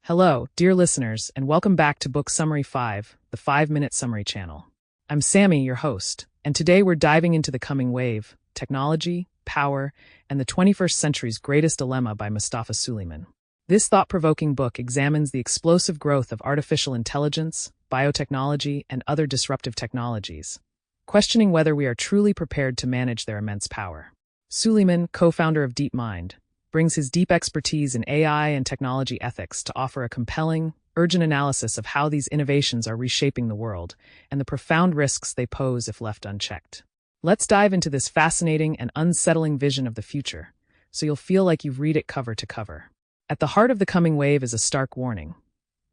Hello, dear listeners, and welcome back to Book Summary 5, the 5-Minute Summary channel. I'm Sammy, your host, and today we're diving into The Coming Wave, Technology, Power, and the 21st Century's Greatest Dilemma by Mustafa Suleyman. This thought-provoking book examines the explosive growth of artificial intelligence, biotechnology, and other disruptive technologies, questioning whether we are truly prepared to manage their immense power. Suleyman, co-founder of DeepMind, brings his deep expertise in AI and technology ethics to offer a compelling, urgent analysis of how these innovations are reshaping the world and the profound risks they pose if left unchecked. Let's dive into this fascinating and unsettling vision of the future, so you'll feel like you've read it cover to cover. At the heart of the coming wave is a stark warning.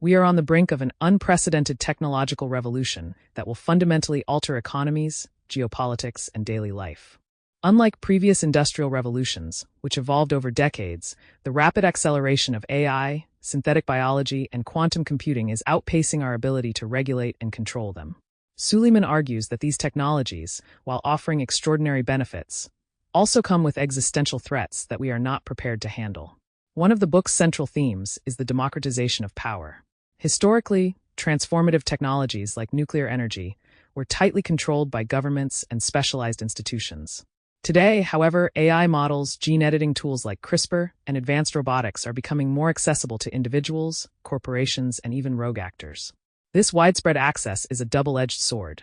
We are on the brink of an unprecedented technological revolution that will fundamentally alter economies, geopolitics, and daily life. Unlike previous industrial revolutions, which evolved over decades, the rapid acceleration of AI, synthetic biology, and quantum computing is outpacing our ability to regulate and control them. Suleyman argues that these technologies, while offering extraordinary benefits, also come with existential threats that we are not prepared to handle. One of the book's central themes is the democratization of power. Historically, transformative technologies like nuclear energy were tightly controlled by governments and specialized institutions. Today, however, AI models, gene editing tools like CRISPR, and advanced robotics are becoming more accessible to individuals, corporations, and even rogue actors. This widespread access is a double-edged sword.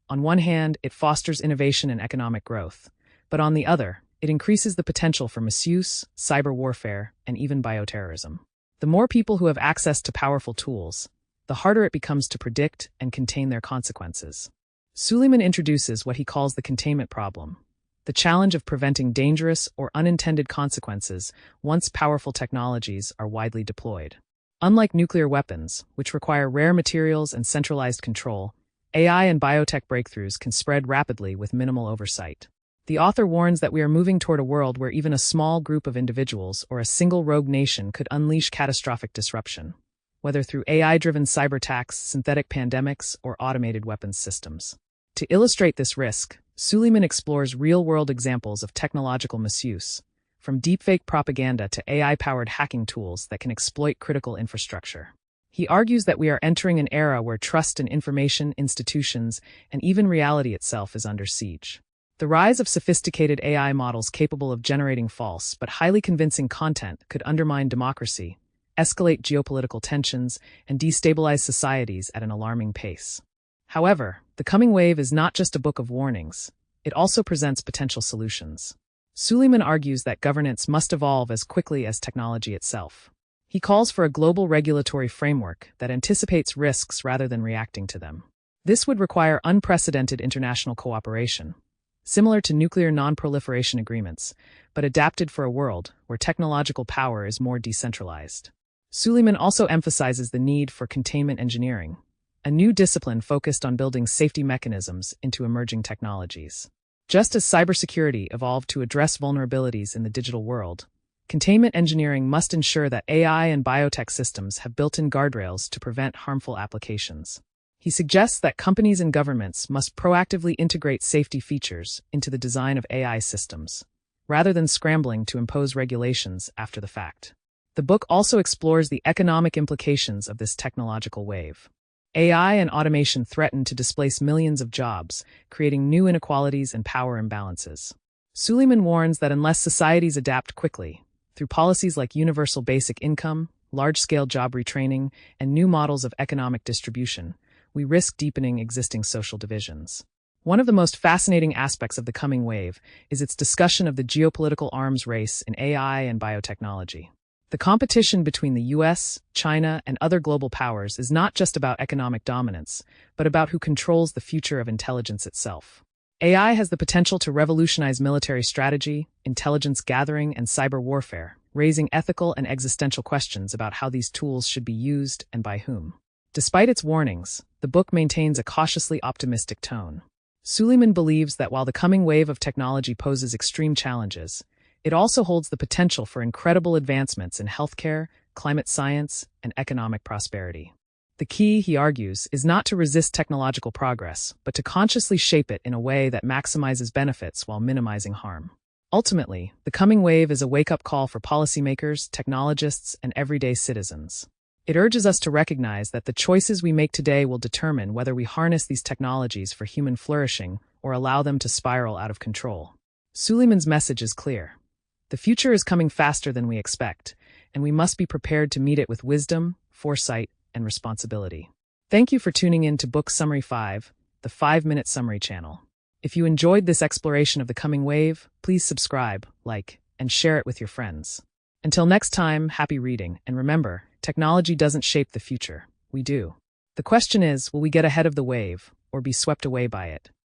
On one hand, it fosters innovation and economic growth, but on the other, it increases the potential for misuse, cyber warfare, and even bioterrorism. The more people who have access to powerful tools, the harder it becomes to predict and contain their consequences. Suleyman introduces what he calls the containment problem, the challenge of preventing dangerous or unintended consequences once powerful technologies are widely deployed. Unlike nuclear weapons, which require rare materials and centralized control, AI and biotech breakthroughs can spread rapidly with minimal oversight. The author warns that we are moving toward a world where even a small group of individuals or a single rogue nation could unleash catastrophic disruption, whether through AI-driven cyberattacks, synthetic pandemics, or automated weapons systems. To illustrate this risk, Suleyman explores real-world examples of technological misuse, from deepfake propaganda to AI-powered hacking tools that can exploit critical infrastructure. He argues that we are entering an era where trust in information, institutions, and even reality itself is under siege. The rise of sophisticated AI models capable of generating false but highly convincing content could undermine democracy, escalate geopolitical tensions, and destabilize societies at an alarming pace. However, The Coming Wave is not just a book of warnings. It also presents potential solutions. Suleyman argues that governance must evolve as quickly as technology itself. He calls for a global regulatory framework that anticipates risks rather than reacting to them. This would require unprecedented international cooperation, similar to nuclear non-proliferation agreements, but adapted for a world where technological power is more decentralized. Suleyman also emphasizes the need for containment engineering, a new discipline focused on building safety mechanisms into emerging technologies. Just as cybersecurity evolved to address vulnerabilities in the digital world, containment engineering must ensure that AI and biotech systems have built-in guardrails to prevent harmful applications. He suggests that companies and governments must proactively integrate safety features into the design of AI systems, rather than scrambling to impose regulations after the fact. The book also explores the economic implications of this technological wave. AI and automation threaten to displace millions of jobs, creating new inequalities and power imbalances. Suleyman warns that unless societies adapt quickly, through policies like universal basic income, large-scale job retraining, and new models of economic distribution, we risk deepening existing social divisions. One of the most fascinating aspects of The Coming Wave is its discussion of the geopolitical arms race in AI and biotechnology. The competition between the US, China, and other global powers is not just about economic dominance, but about who controls the future of intelligence itself. AI has the potential to revolutionize military strategy, intelligence gathering, and cyber warfare, raising ethical and existential questions about how these tools should be used and by whom. Despite its warnings, the book maintains a cautiously optimistic tone. Suleyman believes that while the coming wave of technology poses extreme challenges, it also holds the potential for incredible advancements in healthcare, climate science, and economic prosperity. The key, he argues, is not to resist technological progress, but to consciously shape it in a way that maximizes benefits while minimizing harm. Ultimately, the coming wave is a wake-up call for policymakers, technologists, and everyday citizens. It urges us to recognize that the choices we make today will determine whether we harness these technologies for human flourishing or allow them to spiral out of control. Suleyman's message is clear. The future is coming faster than we expect, and we must be prepared to meet it with wisdom, foresight, and responsibility. Thank you for tuning in to Book Summary 5, the 5-minute summary channel. If you enjoyed this exploration of the coming wave, please subscribe, like, and share it with your friends. Until next time, happy reading, and remember, technology doesn't shape the future. We do. The question is, will we get ahead of the wave, or be swept away by it?